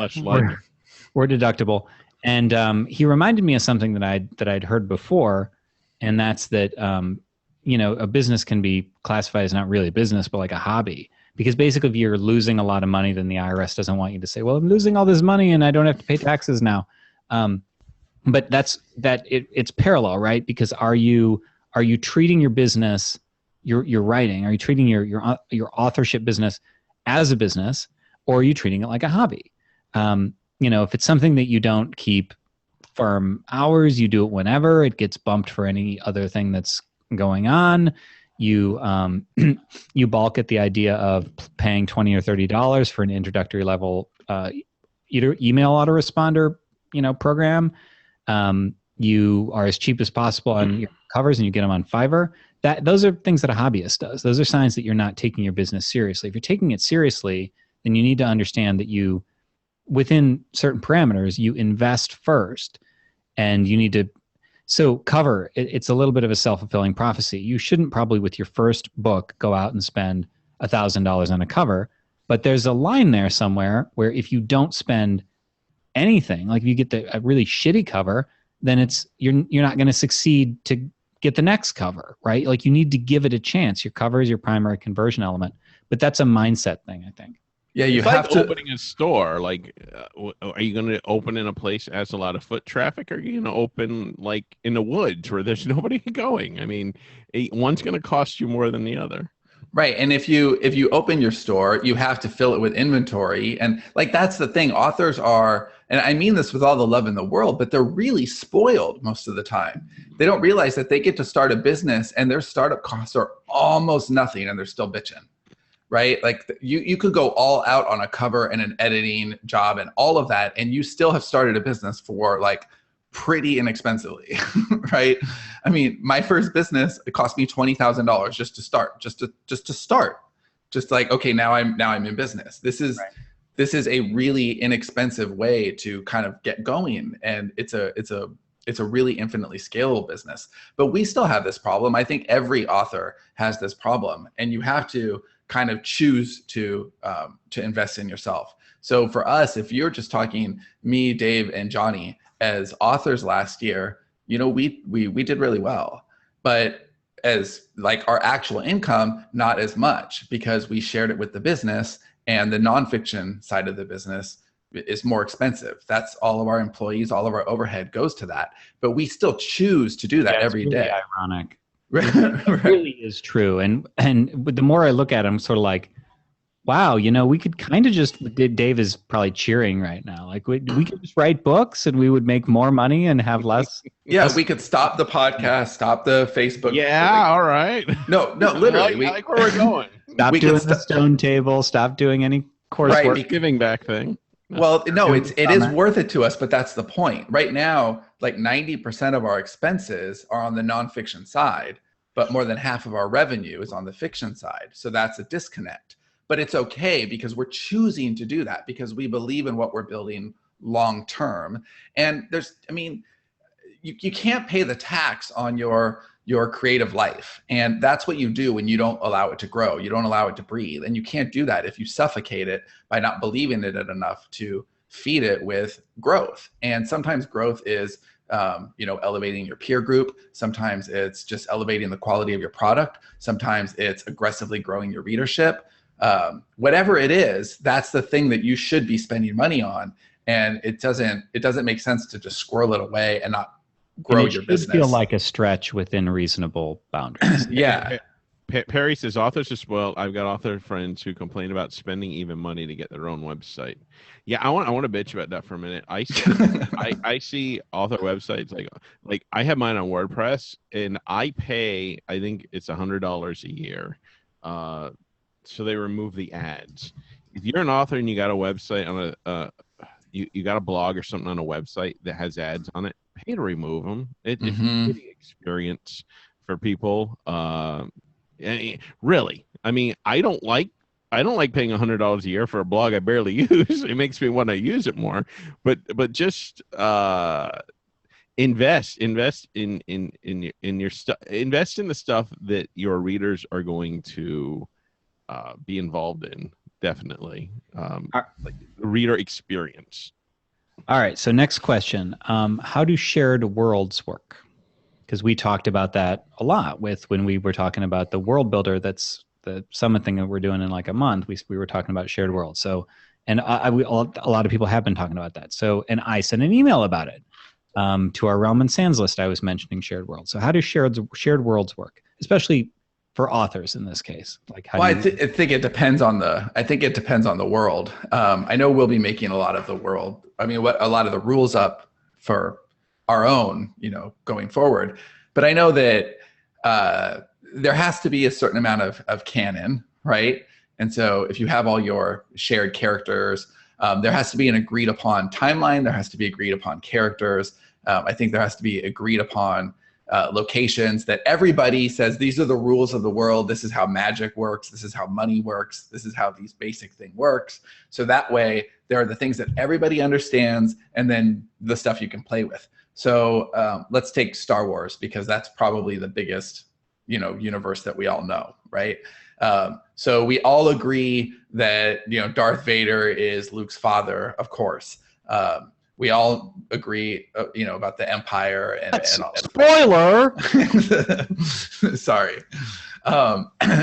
Or deductible. And he reminded me of something that I'd heard before, and that's that a business can be classified as not really a business, but like a hobby. Because basically, if you're losing a lot of money, then the IRS doesn't want you to say, well, I'm losing all this money and I don't have to pay taxes now. But it's parallel, right? Because are you treating your business, your writing, are you treating your authorship business as a business, or are you treating it like a hobby? If it's something that you don't keep firm hours, you do it whenever, it gets bumped for any other thing that's going on. You you balk at the idea of paying $20 or $30 for an introductory level email autoresponder program. You are as cheap as possible on your covers, and you get them on Fiverr. Those are things that a hobbyist does. Those are signs that you're not taking your business seriously. If you're taking it seriously, then you need to understand that you, within certain parameters, you invest first, and you need to. So cover, it's a little bit of a self-fulfilling prophecy. You shouldn't probably, with your first book, go out and spend $1,000 on a cover, but there's a line there somewhere where if you don't spend anything, like if you get a really shitty cover, then you're not going to succeed to get the next cover, right? Like you need to give it a chance. Your cover is your primary conversion element, but that's a mindset thing, I think. Yeah, you it's have like opening a store. Like, are you going to open in a place that has a lot of foot traffic? Or are you going to open like in the woods where there's nobody going? I mean, one's going to cost you more than the other. Right. And if you open your store, you have to fill it with inventory. And like, that's the thing. Authors are, and I mean this with all the love in the world, but they're really spoiled most of the time. They don't realize that they get to start a business and their startup costs are almost nothing and they're still bitching. Right? Like you could go all out on a cover and an editing job and all of that, and you still have started a business for like pretty inexpensively, right? I mean, my first business, it cost me $20,000 just to start, just to start. Just like, okay, now I'm in business. This is a really inexpensive way to kind of get going, and it's a really infinitely scalable business. But we still have this problem. I think every author has this problem, and you have to kind of choose to invest in yourself. So for us, if you're just talking me, Dave, and Johnny as authors last year, we did really well. But as like our actual income, not as much, because we shared it with the business, and the nonfiction side of the business is more expensive. That's all of our employees, all of our overhead goes to that. But we still choose to do that every really day. Ironic. It really is true. And the more I look at it, I'm sort of like, wow, we could kind of just, Dave is probably cheering right now. Like we could just write books and we would make more money and have less. Yeah, we could stop the podcast, stop the Facebook. Yeah, all right. No, literally. I like where we're going. Stop doing the stone table, stop doing any coursework. Right, giving back thing. Well, no, it is worth it to us, but that's the point. Right now, like 90% of our expenses are on the nonfiction side, but more than half of our revenue is on the fiction side. So that's a disconnect. But it's okay because we're choosing to do that because we believe in what we're building long term. And you can't pay the tax on your creative life. And that's what you do when you don't allow it to grow. You don't allow it to breathe. And you can't do that if you suffocate it by not believing in it enough to feed it with growth. And sometimes growth is elevating your peer group. Sometimes it's just elevating the quality of your product. Sometimes it's aggressively growing your readership. Whatever it is, that's the thing that you should be spending money on. And it doesn't make sense to just squirrel it away and not grow your business. It should feel like a stretch within reasonable boundaries. Yeah. Perry says authors are spoiled. I've got author friends who complain about spending even money to get their own website. Yeah, I want to bitch about that for a minute. I see author websites like I have mine on WordPress and I pay, I think it's $100 a year so they remove the ads. If you're an author and you got a website on you got a blog or something on a website that has ads on it, pay to remove them. It's a pretty experience for people. Really, I mean, I don't like paying $100 a year for a blog I barely use. It makes me want to use it more. But just invest in your stuff. Invest in the stuff that your readers are going to be involved in. Definitely, like the reader experience. All right. So next question: how do shared worlds work? Because we talked about that a lot when we were talking about the world builder. That's the summit thing that we're doing in like a month. We were talking about shared worlds. So, and a lot of people have been talking about that. So, and I sent an email about it to our Realm and Sands list. I was mentioning shared worlds. So, how do shared worlds work, especially for authors in this case? Like, how I think it depends on the world. I know we'll be making a lot of the world. I mean, a lot of the rules up for our own, going forward. But I know that there has to be a certain amount of canon, right? And so if you have all your shared characters, there has to be an agreed upon timeline. There has to be agreed upon characters. I think there has to be agreed upon locations that everybody says, these are the rules of the world. This is how magic works. This is how money works. This is how these basic thing works. So that way there are the things that everybody understands and then the stuff you can play with. So let's take Star Wars, because that's probably the biggest, universe that we all know, right? So we all agree that, Darth Vader is Luke's father, of course. We all agree, about the Empire and all. Spoiler. Sorry.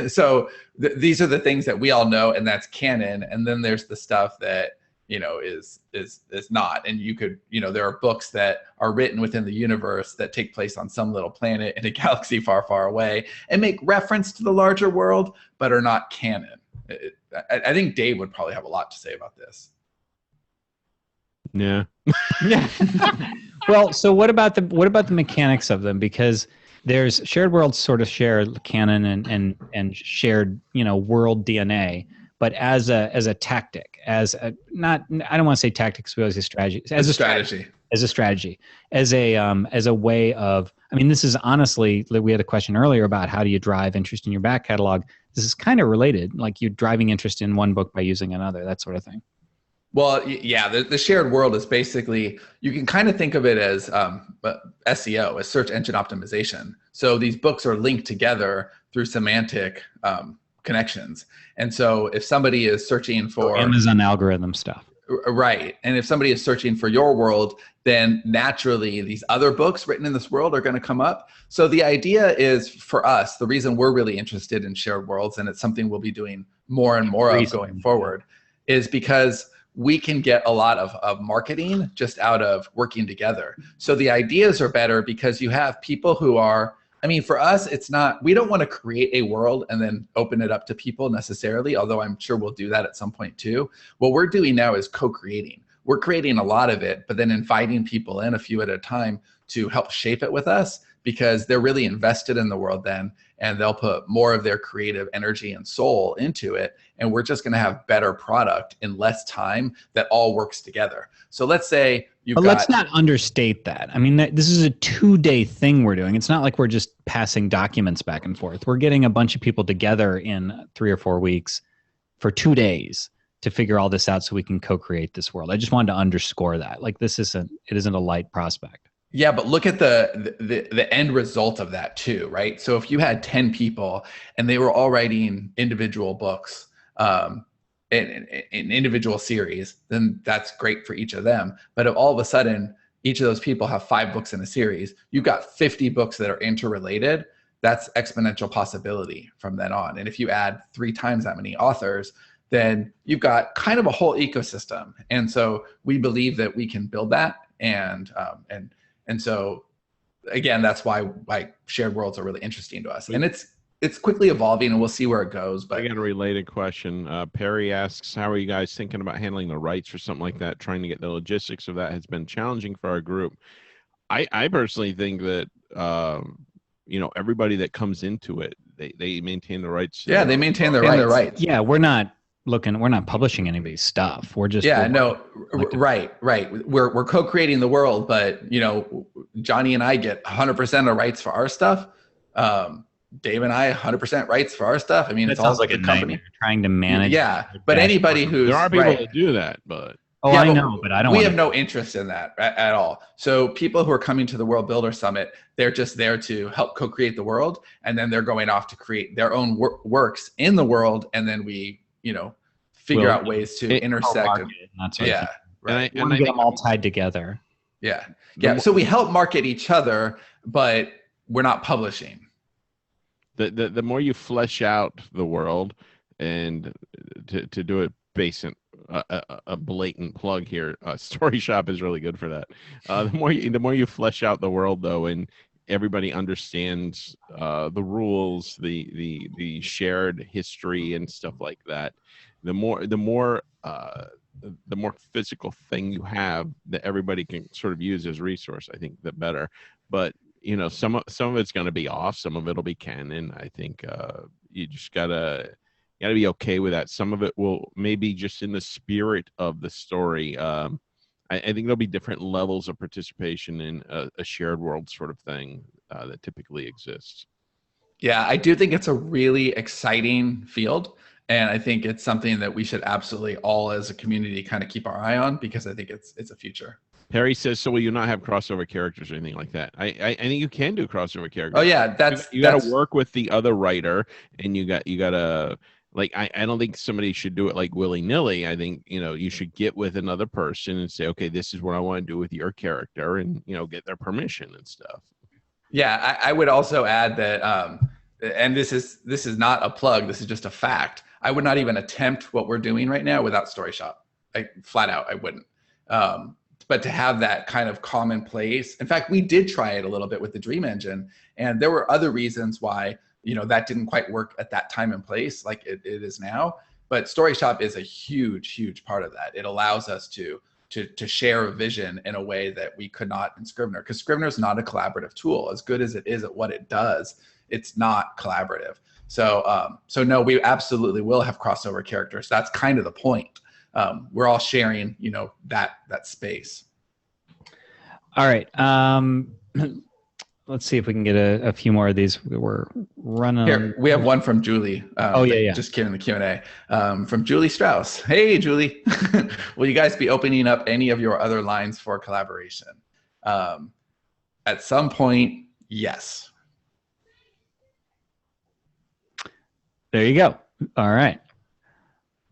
So these are the things that we all know, and that's canon. And then there's the stuff that is not. And you could, there are books that are written within the universe that take place on some little planet in a galaxy far, far away and make reference to the larger world, but are not canon. I think Dave would probably have a lot to say about this. Yeah. Well, so what about the mechanics of them? Because there's shared worlds sort of share canon and shared, world DNA, but as a tactic, I don't want to say tactics, but as a strategy, as a strategy, as a way of, I mean, this is honestly, we had a question earlier about how do you drive interest in your back catalog. This is kind of related, like you're driving interest in one book by using another, that sort of thing. Well, yeah, the shared world is basically, you can kind of think of it as SEO, as search engine optimization. So these books are linked together through semantic connections. And so if somebody is searching for Amazon algorithm stuff. Right. And if somebody is searching for your world, then naturally these other books written in this world are going to come up. So the idea is, for us, the reason we're really interested in shared worlds, and it's something we'll be doing more and more of going forward, is because we can get a lot of marketing just out of working together. So the ideas are better because you have people who are, I mean, for us, it's not, we don't want to create a world and then open it up to people necessarily, although I'm sure we'll do that at some point too. What we're doing now is co-creating. We're creating a lot of it, but then inviting people in a few at a time to help shape it with us, because they're really invested in the world then, and they'll put more of their creative energy and soul into it. And we're just going to have better product in less time that all works together. So let's say let's not understate that. I mean, this is a 2-day thing we're doing. It's not like we're just passing documents back and forth. We're getting a bunch of people together in 3 or 4 weeks for 2 days to figure all this out so we can co-create this world. I just wanted to underscore that. Like, it isn't a light prospect. Yeah, but look at the end result of that too, right? So if you had 10 people and they were all writing individual books, in individual series, then that's great for each of them. But if all of a sudden each of those people have 5 books in a series, you've got 50 books that are interrelated. That's exponential possibility from then on. And if you add 3 times that many authors, then you've got kind of a whole ecosystem. And so we believe that we can build that. And so again, that's why shared worlds are really interesting to us. And it's quickly evolving, and we'll see where it goes. But I got a related question. Perry asks, how are you guys thinking about handling the rights for something like that? Trying to get the logistics of that has been challenging for our group. I personally think that, everybody that comes into it They maintain the rights. Yeah, they maintain their rights. Yeah, we're not publishing anybody's stuff. We're just right. We're co-creating the world, but Johnny and I get 100% of rights for our stuff. Dave and I 100% rights for our stuff. I mean, it's all like the a company nightmare trying to manage. Yeah, but anybody who's there are people that do that, but I know, but I don't. We have no interest in that at all. So people who are coming to the World Builder Summit, they're just there to help co-create the world, and then they're going off to create their own works in the world, and then we, figure out ways to intersect. Yeah, right. And I get them all tied together. Yeah. So we help market each other, but we're not publishing. The more you flesh out the world, and to do it basic. A blatant plug here. StoryShop is really good for that. The more you flesh out the world, though, and everybody understands the rules, the shared history and stuff like that, the more physical thing you have that everybody can sort of use as resource, I think the better. But some of it's going to be off, some of it'll be canon. I think you just gotta be okay with that. Some of it will maybe just in the spirit of the story. I think there'll be different levels of participation in a shared world sort of thing that typically exists. Yeah, I do think it's a really exciting field. And I think it's something that we should absolutely all as a community kind of keep our eye on, because I think it's a future. Perry says, so will you not have crossover characters or anything like that? I think you can do crossover characters. Oh yeah, you got to work with the other writer, and you got to. Like, I don't think somebody should do it like willy-nilly. I think, you should get with another person and say, okay, this is what I want to do with your character, and, get their permission and stuff. Yeah, I would also add that, and this is not a plug, this is just a fact. I would not even attempt what we're doing right now without StoryShop. Flat out, I wouldn't. But to have that kind of commonplace, in fact, we did try it a little bit with the Dream Engine, and there were other reasons why that didn't quite work at that time and place like it is now. But StoryShop is a huge part of that. It allows us to share a vision in a way that we could not in Scrivener, because Scrivener is not a collaborative tool. As good as it is at what it does, it's not collaborative. So no, we absolutely will have crossover characters. That's kind of the point. We're all sharing, that space. All right. Let's see if we can get a few more of these. We're running. Here, we have one from Julie. Yeah. Just kidding, the Q&A. From Julie Strauss. Hey, Julie. Will you guys be opening up any of your other lines for collaboration? At some point, yes. There you go. All right.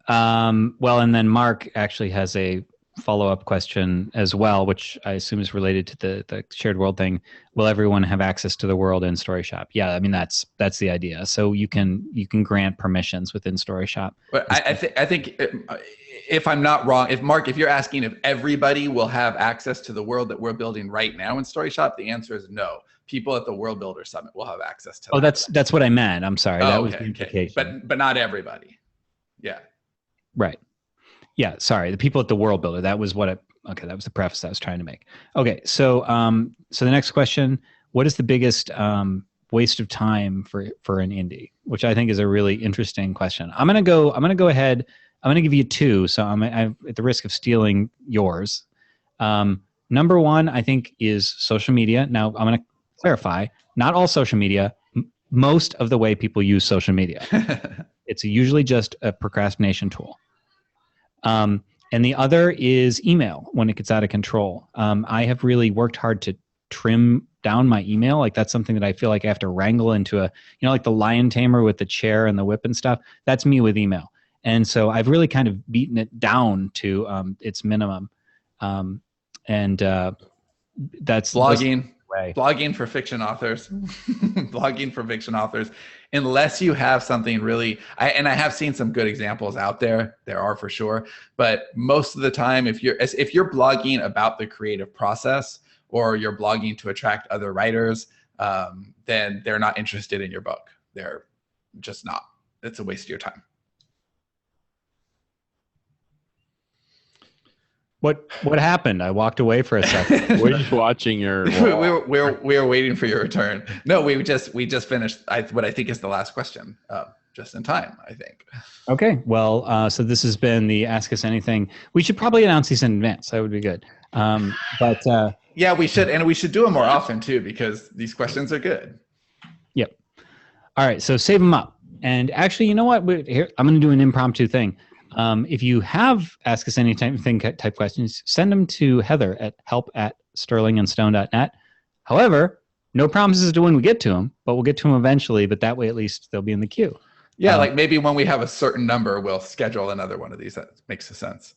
Well, and then Mark actually has a follow-up question as well, which I assume is related to the shared world thing. Will everyone have access to the world in StoryShop? Yeah, I mean that's the idea. So you can grant permissions within StoryShop. But I think if I'm not wrong, if you're asking if everybody will have access to the world that we're building right now in StoryShop, the answer is no. People at the World Builder Summit will have access to. Oh, that's what I meant. I'm sorry. That was the implication. Okay. But not everybody. Yeah. Right. Yeah, sorry. The people at the World Builder. That was that was the preface I was trying to make. Okay, so so the next question: what is the biggest waste of time for an indie? Which I think is a really interesting question. I'm gonna go ahead. I'm gonna give you two. So I'm at the risk of stealing yours. Number one, I think, is social media. Now I'm gonna clarify: not all social media. Most of the way people use social media, it's usually just a procrastination tool. And the other is email when it gets out of control. I have really worked hard to trim down my email. Like that's something that I feel like I have to wrangle into like the lion tamer with the chair and the whip and stuff. That's me with email. And so I've really kind of beaten it down to its minimum. And that's blogging for fiction authors. Blogging for fiction authors. Unless you have something really, I have seen some good examples out there. There are for sure, but most of the time, if you're blogging about the creative process or you're blogging to attract other writers, then they're not interested in your book. They're just not. It's a waste of your time. What happened? I walked away for a second. We're just watching your. We're waiting for your return. No, we just finished what I think is the last question, just in time, I think. Okay. Well, so this has been the Ask Us Anything. We should probably announce these in advance. That would be good. Yeah, we should, and we should do them more often too, because these questions are good. Yep. All right. So save them up. And actually, you know what? Here, I'm going to do an impromptu thing. If you have Ask Us Anything type questions, send them to Heather at help@sterlingandstone.net. However, no promises to when we get to them, but we'll get to them eventually. But that way, at least they'll be in the queue. Yeah, like maybe when we have a certain number, we'll schedule another one of these. That makes sense.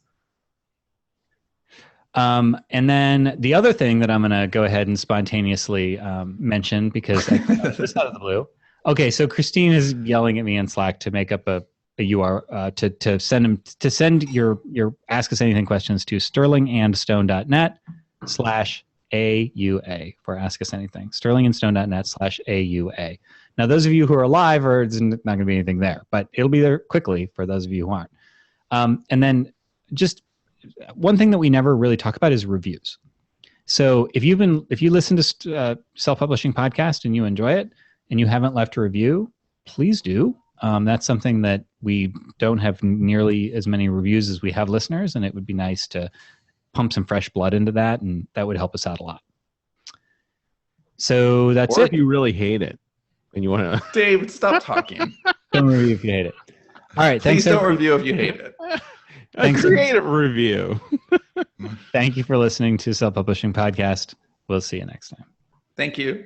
And then the other thing that I'm going to go ahead and spontaneously mention, because I just out of the blue. Okay, so Christine is yelling at me in Slack to make up a URL to send your Ask Us Anything questions to sterlingandstone.net/AUA for Ask Us Anything. sterlingandstone.net/AUA. Now, those of you who are live, there's not going to be anything there, but it'll be there quickly for those of you who aren't. And then just one thing that we never really talk about is reviews. So if you listen to Self-Publishing Podcast and you enjoy it and you haven't left a review, please do. That's something that we don't have nearly as many reviews as we have listeners, and it would be nice to pump some fresh blood into that, and that would help us out a lot. So that's it. Or if you really hate it and you want to... Dave, stop talking. Don't review if you hate it. All right. Please don't review if you hate it. A creative review. Thank you for listening to Self-Publishing Podcast. We'll see you next time. Thank you.